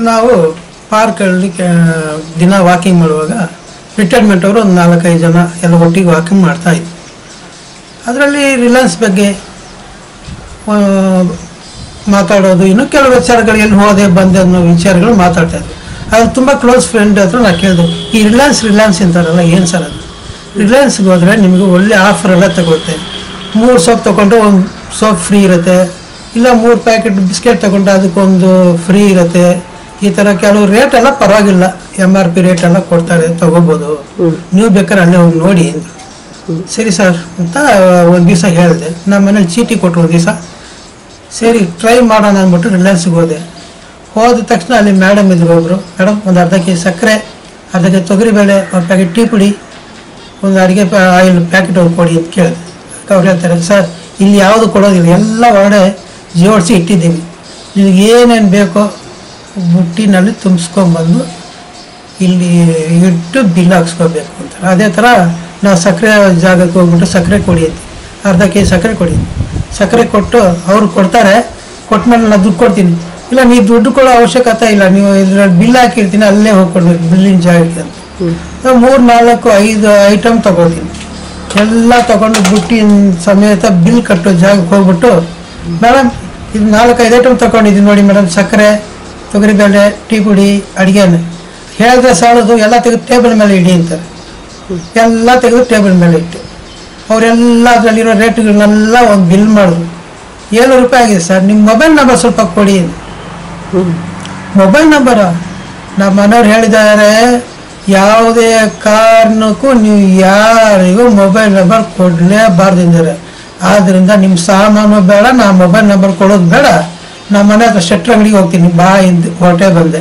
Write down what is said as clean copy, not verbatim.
ನಾವು ಪಾರ್ಕಲ್ಲಿ ದಿನ ವಾಕಿಂಗ್ ಮಾಡುವಾಗ ರಿಟೈರ್ಮೆಂಟ್ ಅವರು ಒಂದು 4-5 ಜನ ಎಲ್ಲ ಒಟ್ಟಿಗೆ ವಾಕಿಂಗ್ ಮಾಡ್ತಾಯಿದ್ವಿ. ಅದರಲ್ಲಿ ರಿಲಯನ್ಸ್ ಬಗ್ಗೆ ಮಾತಾಡೋದು, ಇನ್ನು ಕೆಲವು ವಿಚಾರಗಳು ಎಲ್ಲಿ ಹೋದೆ ಬಂದೆ ಅನ್ನೋ ವಿಚಾರಗಳು ಮಾತಾಡ್ತಾಯಿದ್ವಿ. ಅದು ತುಂಬ ಕ್ಲೋಸ್ ಫ್ರೆಂಡ್ ಹತ್ರ ನಾನು ಕೇಳಿದೆ, ಈ ರಿಲಯನ್ಸ್ ಅಂತಾರಲ್ಲ ಏನು ಸರ್ ಅದು? ರಿಲಯನ್ಸ್ಗೆ ಹೋದರೆ ನಿಮಗೆ ಒಳ್ಳೆ ಆಫರ್ ಎಲ್ಲ ತಗೊಳುತ್ತೆ. 3 ಸೋಪ್ ತೊಗೊಂಡ್ರೆ ಒಂದು ಸೋಪ್ ಫ್ರೀ ಇರುತ್ತೆ, ಇಲ್ಲ 3 ಪ್ಯಾಕೆಟ್ ಬಿಸ್ಕೆಟ್ ತೊಗೊಂಡ್ರೆ ಅದಕ್ಕೊಂದು ಫ್ರೀ ಇರುತ್ತೆ. ಈ ಥರ ಕೆಲವು ರೇಟೆಲ್ಲ ಪರವಾಗಿಲ್ಲ, MRP ರೇಟೆಲ್ಲ ಕೊಡ್ತಾರೆ, ತೊಗೋಬೋದು, ನೀವು ಬೇಕಾದ್ರೆ ಅಲ್ಲೇ ಹೋಗಿ ನೋಡಿ ಅಂದರು. ಸರಿ ಸರ್ ಅಂತ ಒಂದು ದಿವಸ ಹೇಳಿದೆ. ನಮ್ಮ ಮನೇಲಿ ಚೀಟಿ ಕೊಟ್ಟರು ಒಂದು ದಿವಸ. ಸರಿ ಟ್ರೈ ಮಾಡೋಣ ಅಂದ್ಬಿಟ್ಟು ರಿಲಯನ್ಸ್ಗೆ ಹೋದ ತಕ್ಷಣ ಅಲ್ಲಿ ಮೇಡಮ್ ಇದ್ರು ಒಬ್ಬರು. ಮೇಡಮ್ ಒಂದು ಅರ್ಧ ಕೆ ಜಿ ಸಕ್ಕರೆ, ಅರ್ಧ ಕೆ ಜಿ ತೊಗರಿಬೇಳೆ, ಒಂದು ಪ್ಯಾಕೆಟ್ ಟೀ ಪುಡಿ, ಒಂದು ಅಡುಗೆ ಆಯಿಲ್ ಪ್ಯಾಕೆಟ್ ಅವ್ರು ಕೊಡಿ ಅಂತ ಕೇಳಿದೆ. ಅವ್ರು ಹೇಳ್ತಾರೆ, ಸರ್ ಇಲ್ಲಿ ಯಾವುದು ಕೊಡೋದಿಲ್ಲ, ಎಲ್ಲ ಹೊರಗಡೆ ಜೋಡಿಸಿ ಇಟ್ಟಿದ್ದೀವಿ, ನಿಮಗೆ ಏನೇನು ಬೇಕೋ ಬುಟ್ಟಿನಲ್ಲಿ ತುಂಬಿಸ್ಕೊಂಬಂದು ಇಲ್ಲಿ ಇಟ್ಟು ಬಿಲ್ ಹಾಕ್ಸ್ಕೋಬೇಕು ಅಂತ. ಅದೇ ಥರ ನಾವು ಸಕ್ಕರೆ ಜಾಗಕ್ಕೆ ಹೋಗ್ಬಿಟ್ಟು ಸಕ್ಕರೆ ಕೊಡಿ ಅಂತ, ಅರ್ಧ ಕೆ ಜಿ ಸಕ್ಕರೆ ಕೊಡಿ, ಸಕ್ಕರೆ ಕೊಟ್ಟು ಅವ್ರು ಕೊಡ್ತಾರೆ. ಕೊಟ್ಟಮೇಲೆ ನಾನು ದುಡ್ಡು ಕೊಡ್ತೀನಿ. ಇಲ್ಲ ನೀವು ದುಡ್ಡು ಕೊಡೋ ಅವಶ್ಯಕತೆ ಇಲ್ಲ, ನೀವು ಇದ್ರಲ್ಲಿ ಬಿಲ್ ಹಾಕಿರ್ತೀನಿ ಅಲ್ಲೇ ಹೋಗ್ಕೊಡ್ಬೇಕು ಬಿಲ್ಲಿನ ಜಾಗಕ್ಕೆ ಅಂತ. 3-4-5 ಐಟಮ್ ತೊಗೊಳ್ತೀನಿ. ಎಲ್ಲ ತೊಗೊಂಡು ಬುಟ್ಟಿನ ಸಮೇತ ಬಿಲ್ ಕಟ್ಟೋ ಜಾಗಕ್ಕೆ ಹೋಗ್ಬಿಟ್ಟು, ಮೇಡಮ್ ಇದು 4-5 ಐಟಮ್ ತೊಗೊಂಡಿದ್ದೀನಿ ನೋಡಿ ಮೇಡಮ್, ಸಕ್ಕರೆ, ತೊಗರಿಬೇಳೆ, ಟೀ ಪುಡಿ, ಅಡುಗೆನೆ ಹೇಳಿದ್ರೆ ಸಾಲದು, ಎಲ್ಲ ತೆಗೆದು ಟೇಬಲ್ ಮೇಲೆ ಇಡಿ ಅಂತಾರೆ. ಎಲ್ಲ ತೆಗೆದು ಟೇಬಲ್ ಮೇಲೆ ಇಟ್ಟು ಅವರೆಲ್ಲ ಅದರಲ್ಲಿರೋ ರೇಟ್ಗಳನ್ನೆಲ್ಲ ಒಂದು ಬಿಲ್ ಮಾಡಿದ್ರು. 7 ರೂಪಾಯಿ ಆಗಿದೆ ಸರ್, ನಿಮ್ಮ ಮೊಬೈಲ್ ನಂಬರ್ ಸ್ವಲ್ಪ ಕೊಡಿ. ಮೊಬೈಲ್ ನಂಬರ ನಮ್ಮ ಮನೆಯವ್ರು ಹೇಳಿದ್ದಾರೆ, ಯಾವುದೇ ಕಾರಣಕ್ಕೂ ನೀವು ಯಾರಿಗೂ ಮೊಬೈಲ್ ನಂಬರ್ ಕೊಡಲೇಬಾರ್ದಿದ್ದಾರೆ. ಆದ್ದರಿಂದ ನಿಮ್ಮ ಸಾಮಾನು ಬೇಡ, ನಾ ಮೊಬೈಲ್ ನಂಬರ್ ಕೊಡೋದು ಬೇಡ, ನಮ್ಮ ಮನೆ ಹತ್ರ ಶೆಟ್ರ್ ಅಂಗಡಿಗೆ ಹೋಗ್ತೀನಿ ಬಾ ಎಂದು ಹೊರಟೆ ಬಂದೆ.